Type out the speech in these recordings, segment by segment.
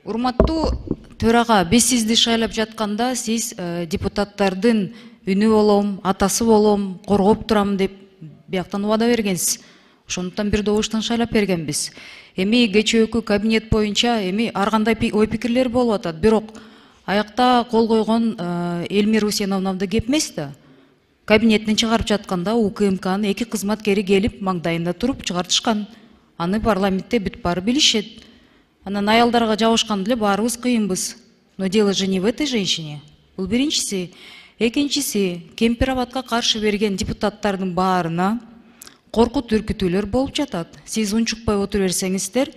Урматтуу төрага, биз сизди шайлап жатканда сиз депутаттардын үнү болом, атасы болом, коргоп турам деп бияктан убада бергенсиз. Ошондуктан бир добуштан шайлап бергенбиз. Эми кечээкү кабинет боюнча эми ар кандай ой пикирлер болуп атат. Бирок аякта кол койгон Элмира Усеновнада кеп эмес да. Кабинеттен чыгарып жатканда УКМКнын 2 кызматкери келип маңдайында туруп чыгартышкан. Аны парламентте бүт баары билишет. Анан аялдарга жабышкан деле баарыбыз кыйынбыз. Но дело же не в этой женщине. Бул биринчиси. Экинчиси, Кемпироватка каршы берген депутаттардын баарына коркут үркүтүүлөр болуп жатат. Сиз унчукпай отура берсеңиздер,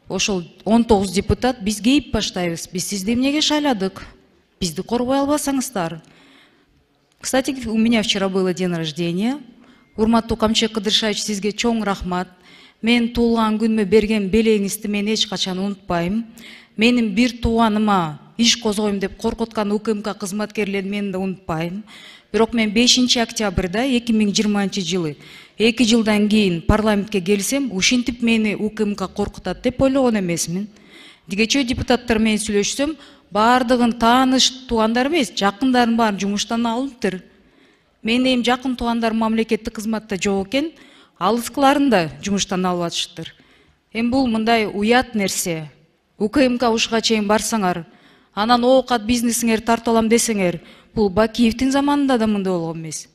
ошол 19 депутат биз кейип баштайбыз. Биз сизди эмнеге шайладык? Бизди коргой албасаңыздар. Кстати, у меня вчера было день рождения. Урматтуу Камчек Кыдыршаевич, сизге чоң рахмат. Мен туулган күнүмө берген белеңизди мен эч качан унутпайм. Менин бир тууганыма иш козгойм деп коркуткан УКМК кызматкерлерин мен да унутпайм. Бирок мен 5 октябрда 2020 жылы 2 жылдан кийин парламентке келсем, ушинтип мени УКМК коркутат деп ойлогон эмесмин. Дигече депутаттар менен сүйлөшсөм, баардыгын тааныш туугандар эмес, жакындарын баарын жумуштан алыптыр. Менин эми жакын туугандар мамлекеттик кызматта жок экен, алыскыларын да жумуштан алып атышыптыр. Эми бул мындай уят нерсе. УКМК ушуга чейин барсаңар, анан оокат бизнесиңер тартып алам десеңер, бул Бакиевдин заманында да мындай болгон эмес.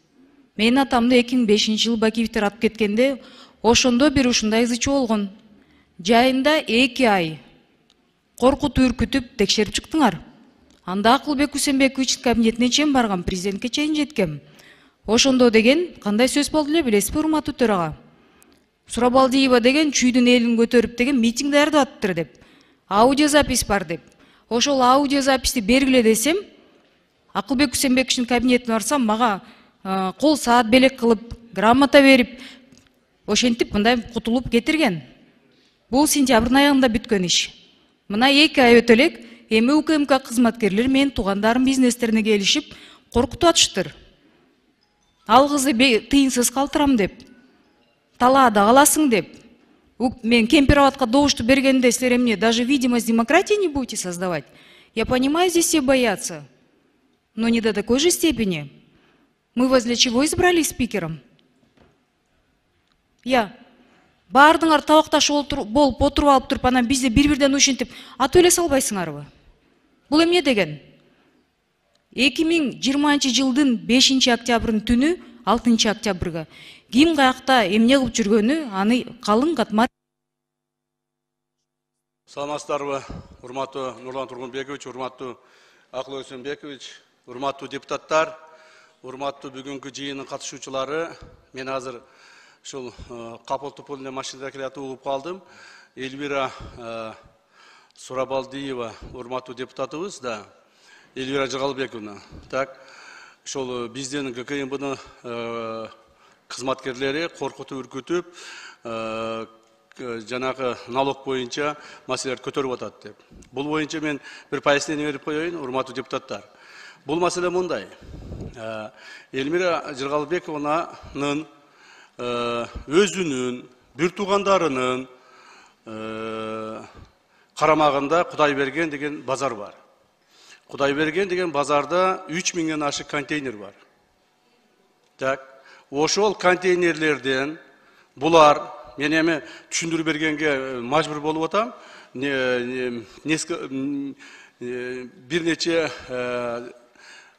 Менин атамды 2005 жылы Бакиевдер атып кеткенде, ошондо бир ушундай ызычы болгон. Жайында 2 ай коркут үркүтүп текшерип чыктыңар. Анда Акылбек Усенбековичтин кабинетине чейин барган, президентке чейин жеткем. Ошондо деген кандай сөз болду эле билесизби, урматтуу төрага? Сурабалдиева деген чүйдүн элин көтөрүп деген митинг даярдап атыптыр деп. Аудиозапись бар деп. Ошол аудиозаписти бергиле десем, Акылбек Усенбековичтин кабинетине барсам, мага кол саат белек кылып, грамота берип, ошентип мындай кутулуп кетирген. Бул сентябрдын аягында бүткөн иш. Мына 2 ай өтө элек, эми УКМК кызматкерлери менин туугандарым бизнестерине келишип, коркутуп атыштыр. Ал кызды тыйынсыз калтырам деп, талаада каласың деп. Мен Кемпироватка добушту бергенде силер эмне, даже видимость демократии не будете создавать? Я понимаю, здесь все боятся, но не до такой же степени. Мы вас для чего избрали спикером? Баардыңар табакташ болуп отуруп алып туруп, анан бизде бир-бирден ушинтип атып эле салбайсыңарбы? Бул эмне деген? 2020 жылдын 5 октябрдын түнү 6 октябрга ким каякта эмне кылып жүргөнү аны калың катмар. Саламатсыздарбы, урматтуу Нурлан Тургунбекович, урматтуу Акылбек Усенбекович, урматтуу депутаттар, урматтуу бүгүнкү жыйындын катышуучулары. Мен азыр ушул Капыл-Тупулне машинада келатып угуп калдым. Эльвира Сурабалдиева, урматтуу депутатыбыз да, Эльвира Жыгалбековна. Так, ошол биздин ГКМБнын кызматкерлери коркутуп үркүтүп, жанагы налог боюнча маселелерди көтөрүп атат деп. Бул боюнча мен бир пояснение берип коеюн, урматтуу депутаттар. Бул маселе мындай. Эльмира Жыгалбековнанын өзүнүн, бир туугандарынын карамагында Кудайберген деген базар бар. Кудайберген деген базарда 3000ден ашык контейнер бар. Так, ошол контейнерлерден булар, мен эми түшүндүрүп бергенге мажбур болуп атам. Бир нече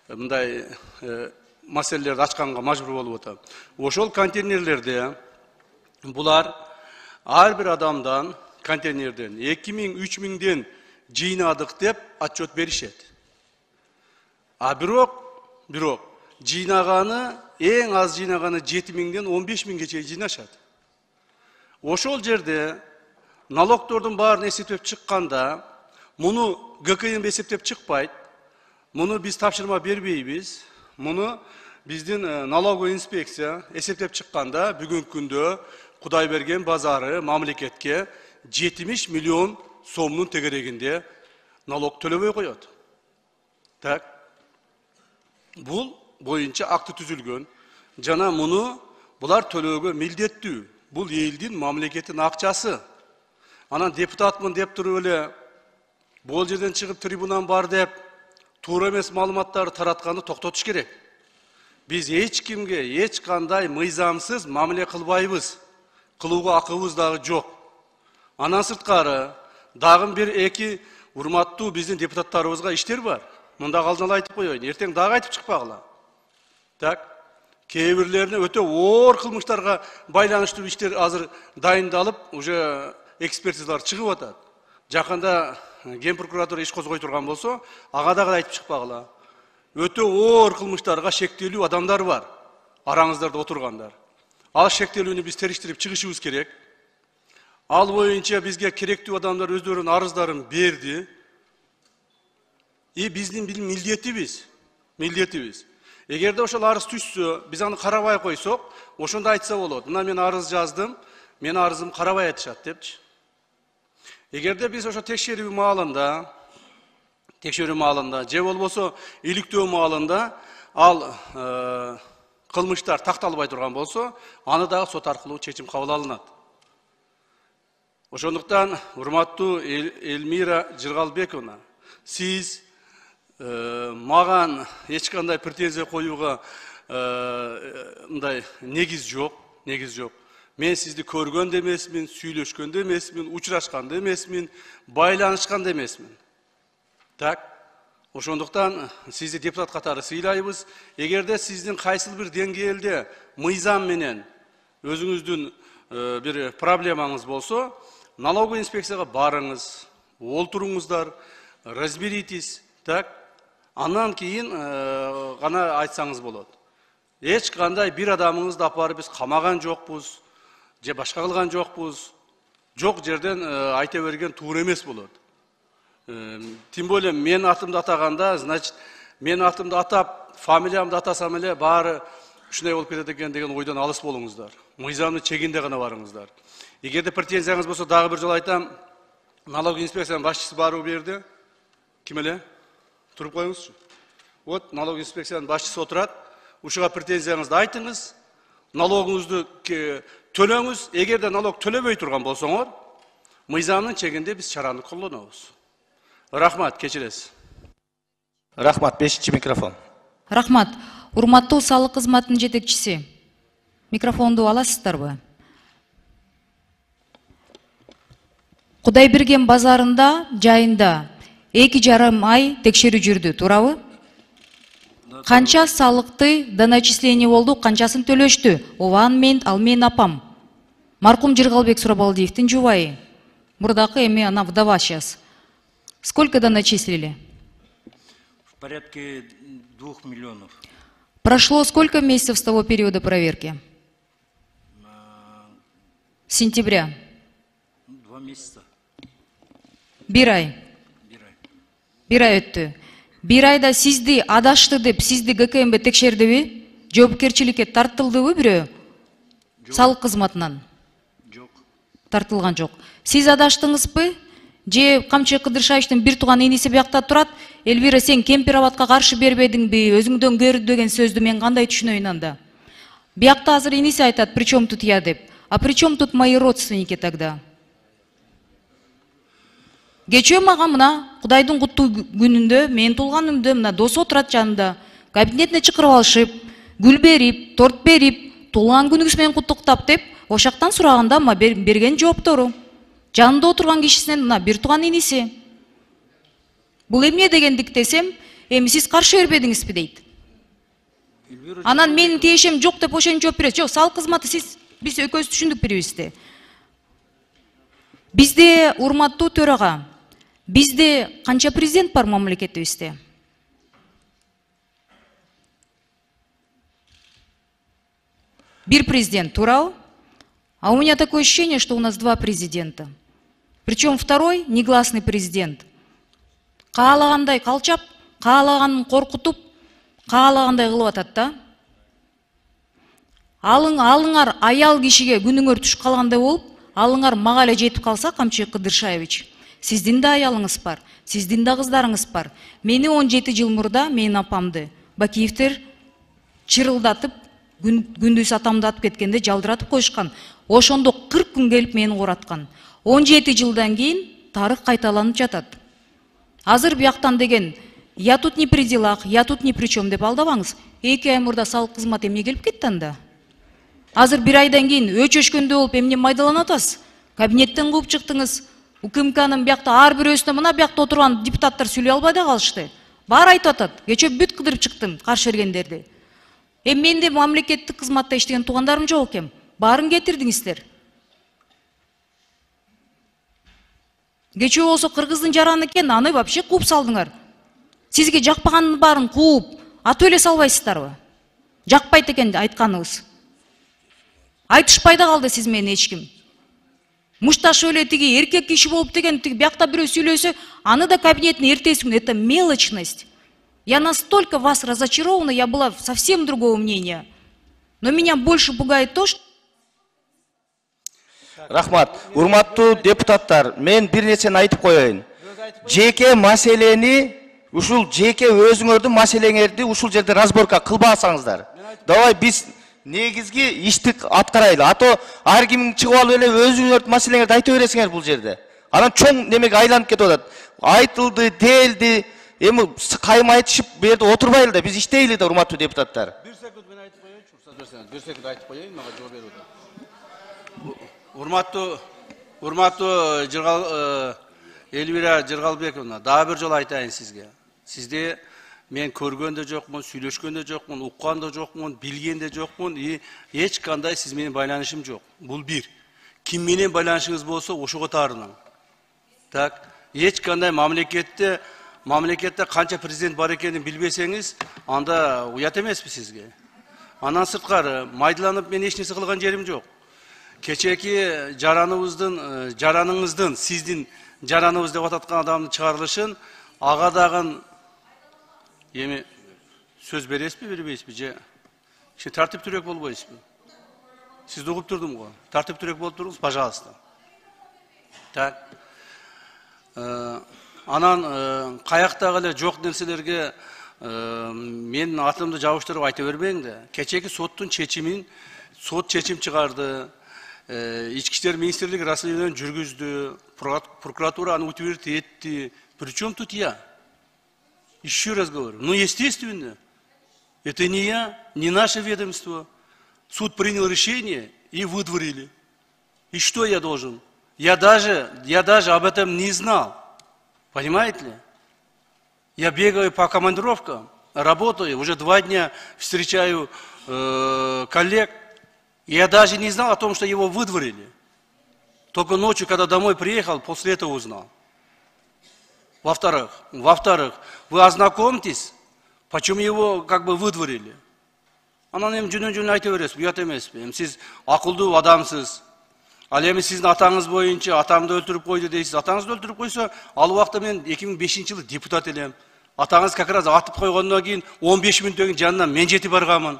мындай маселелерди ачканга мажбур болуп атам. Ошол контейнерлерде булар ар бир адамдан контейнерден 2000-3000ден жыйнадык деп отчет беришет. А бирок жыйнаганы, эң аз жыйнаганы 7000ден 15000ге чейин жыйнашат. Ошол жерде налогтордун баарын эсептеп чыкканда, муну ГКМ эсептеп чыкпайт. Муну биз тапшырма бербейбиз. Муну биздин налоговый инспекция эсептеп чыкканда, бүгүнкү күндө Кудайберген базары мамлекетке 70 миллион сомдун тегерегинде налог төлөбөй коет. Так. Бул боюнча акты түзүлгөн. Жана муну булар төлөөгө милдеттүү. Бул элдин мамлекеттин акчасы. Анан депутатмын деп туруп эле Бул жерден чыгып трибунан бар деп туура эмес маалыматтарды таратканды токтотуш керек. Биз эч кимге эч кандай мыйзамсыз мамиле кылбайбыз. Кылууга акыбыз дагы жок. Андан сырткары дагы бир эки урматтуу биздин депутаттарыбызга иштер бар. Мында алдын ала айтып коеюн. Эртең дагы айтып чыкпагыла. Так. Кээ бирлерине өтө оор кылмыштарга байланыштуу иштер азыр дайындалып, уже экспертизалар чыгып атат. Жакында Ген прокуратура иш козгой турган болсо, ага дагы айтып чыкпагыла. Өтө оор кылмыштарга шектелүү адамдар бар. Араңыздарда отургандар. Ал шектелүүнү биз териштирип чыгышыбыз керек. Ал боюнча бизге керектүү адамдар өздөрүнүн арыздарын берди. Биздин милдетибиз. Эгерде ошол арыз түшсө, биз аны карабай койсок, ошондо айтса болот. Мына мен арыз жаздым, мен арызым карабай атышат депчи. Эгерде биз ошо текшерүү маалында, же болбосо иликтөө маалында ал кылмыштар такталбай турган болсо, аны дагы сот аркылуу чечим кабыл алынат. Ошондуктан, урматтуу Элмира Жыргалбековна, сиз маган эч кандай претензия коюуга мындай негиз жок. Мен сизди көргөн да эмесмин, сүйлөшкөн да эмесмин, учурашкан да эмесмин, байланышкан да эмесмин. Так. Ошондуктан сизди депутат катары сыйлайбыз. Эгерде сиздин кайсыл бир деңгээлде мыйзам менен өзүңүздүн бир проблемаңыз болсо, налоговый инспекцияга барыңыз, олтуруңуздар, разберитесь, так? Андан кийин гана айтсаңыз болот. Эч кандай бир адамыңызды апарып биз камаган жокпуз, же башка кылган жокпуз. Жок жерден айта берген туура эмес болот. Тем более мен атымды атаганда, значит, мен атымды атап, фамилиямды атасам эле баары ушундай болуп кетет экен деген ойдон алыс болуңуздар. Мыйзамдын чегинде гана барыңыздар. Эгерде претензияңыз болсо, дагы бир жолу айтам, налоговый инспекциянын башчысы баруу берди. Ким эле? Туруп коюңузчу. Вот налоговый инспекциянын башчысы отурат. Ушуга претензияңызды айтыңыз. Налогуңузду төлөңүз. Эгерде налог төлөбөй турган болсоңор, мыйзамдын чегинде биз чараны колдонобуз. Рахмат, кечиресиз. Рахмат, 5-чи микрофон. Рахмат. Урматтуу салык кызматынын жетекчиси. Микрофонду аласыздарбы? Кудайберген базарында, жайында 2,5 ай текшерүү жүрдү, туурабы? Канча салыкты доначисление болду, канчасын төлөштү? Ооба ал мен апам. Маркум Жыргалбек Сурабалдиевдин жубайы. Мурдакы эми ана вдова сейчас. Сколько доначислили? В порядке 2 миллионов. Прошло сколько месяцев с того периода проверки? Сентября. 2 месяца. Бир ай өттү. Бир айда сизди адашты деп, сизди ГКМБ текшердиби? Жоопкерчиликке тартылдыбы бирөө? Салык кызматынан? Жок. Тартылган жок. Сиз адаштыңызбы? Же Камчы Кыдыршаевичтин бир тууган иниси биякта турат, Элвира, сен кемпир-абадка каршы бербедиңби, өзүңдөн көрдү деген сөздү мен кандай түшүнөйүн анда? Биякта азыр иниси айтат, причем тут я деп. А причем тут мои родственники тогда? Кечөө мага мына Кудайдын куттуу күнүндө, мен туулганымда мына дос отурат жанында, кабинетине чакырып алышып, гүл берип, торт берип, туулган күнүңүз менен куттуктап деп, ошактан сураганда ма берген жооптору. Жанында отурган кишисинен мына бир тууган иниси. Бул эмне дегендик десем, эми сиз каршы бербедиңизби дейт. Анан менин тиешем жок деп ошентип жооп берет. Жок, салык кызматы биз экөөбүз түшүндүк бирибизди. Бизде, урматтуу төрага, бизде канча президент бар мамлекетибизде? Бир президент, туурабы? А у меня такое ощущение, что у нас 2 президента. Причем второй негласный президент. Каалагандай калчап, каалаганын коркутуп, каалагандай кылып атат да. Алыңар аял кишиге күнүңөр түшүп калгандай болуп, алыңар мага эле жетип калса, Камчы Кыдыршаевич, сиздин да аялыңыз бар, сиздин да кыздарыңыз бар. Мени 17 жыл мурда менин апамды Бакиевтер чырылдатып, күндүз атамды атып кеткенде жалдыратып коюшкан. Ошондо 40 күн келип мени кураткан. 17 жылдан кийин тарых кайталанып жатат. Азыр бияктан деген я тут не при делах, я тут ни при чем деп алдабаңыз. 2 ай мурда салык кызмат эмне келип кетти анда? Азыр 1 айдан кийин өчөшкөндө болуп эмне майдаланып атасыз? Кабинеттен кууп чыктыңыз. УКМКнын биякта ар бирөөсүнө мына биякта отурган депутаттар сүйлөй албай да калышты. Баары айтып атат. Кече бүт кыдырып чыктым каршы бергендерди. Мен де мамлекеттик кызматта иштеген туугандарым жок экен. Баарын кетирдиңиздер. Кече болсо кыргыздын жараны экен, аны вообще кууп салдыңар. Сизге жакпаганын баарын кууп, атып эле салбайсыздарбы? Жакпайт экен айтканыңыз. Айтышпай да калды сиз менен эч ким. Мушташы эле тиги эркек киши болуп деген тиги биякта бирөө сүйлөсө, аны да кабинеттин эртеси күнү. Это мелочность. Я настолько вас разочарована, я была совсем другого мнения. Но меня больше пугает то, что... Рахмат. Урматтуу депутаттар, мен бир нерсени айтып коеюн. Жеке маселени, ушул жеке өзүңөрдүн маселеңерди ушул жерде разборка кылбасаңыздар. Давай биз негизги иштик аткарайлы. Ато ар кимиң чыгып алып эле өзүңөрдүн маселеңерди айта бересиңер бул жерде. Анан чоң немеге айланып кетип атат. Айтылды, делди, эми кайым айтышып бу жерде отурбайлы да, биз иштейли да, урматтуу депутаттар. 1 секунд мен айтып коеюнчу, уруксат берсеңиз. 1 секунд айтып коеюн, мага жооп берүүгө. Урматтуу Элвира Жыргалбековна, дагы бир жолу айтайын сизге. Сизди мен көргөн да жокмун, сүйлөшкөн да жокмун, уккан да жокмун, билген да жокмун, эч кандай сиз менен байланышым жок. Бул бир. Ким менен байланышыңыз болсо, ошого таарынам. Так, эч кандай мамлекетте канча президент бар экенин билбесеңиз, анда уят эмеспи сизге. Андан сырткары майдаланып мен эч нерсе кылган жерим жок. Кечеки жараныңыздын, сиздин жараныбыз деп ататкан адамдын чыгарылышын ага дагы эми сөз бересизби, бербейсизби же тартиптүүрөөк болбойсузбу? Сизди угуп турдум го. Тартиптүүрөөк болуп туруңуз, пожалуйста. Так. Анан каяктагы эле жок нерселерге менин атымды жабыштырып айта бербең да. Кечеки соттун чечимин, сот чечим чыгарды. Ички иштер министрлиги расследование жүргүздү, прокуратура аны утвердить этти. Причем тут я? Еще раз говорю, ну естественно, это не я, не наше ведомство. Суд принял решение и выдворили. И что я должен? Я даже об этом не знал. Понимаете ли? Я бегаю по командировкам, работаю, уже 2 дня встречаю коллег. Я даже не знал о том, что его выдворили. Только ночью, когда домой приехал, после этого узнал. Во-вторых, вы ознакомьтесь, почему его как бы выдворили. Анан эми жөнөн айта бересиз, уят эмеспи? Сиз акылдуу адамсыз. Ал эми сиздин атаңыз боюнча атамды өлтүрүп койду дейсиз. Атаңызды өлтүрүп койсо, ал убакта мен 2005-жылы депутат элем. Атаңыз как раз атып койгондон кийин 15 мүнөттөн кийин жанынан мен жетип барганмын.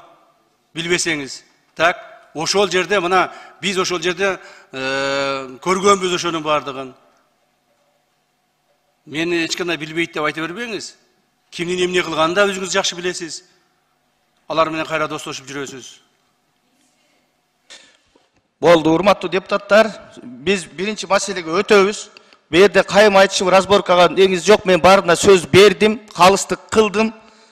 Билбесеңиз. Так? Ошол жерде мына биз ошол жерде көргөнбүз ошонун бардыгын. Мени эч кандай билбейт деп айта бербеңиз. Кимдин эмне кылганын да өзүңүз жакшы билесиз. Алар менен кайра достошуп жүрөсүз. Болду, урматтуу депутаттар, биз биринчи маселеге өтөбүз. Бу жерде кайым айтышып разборкага негиз жок, мен баарына сөз бердим, калыстык кылдым.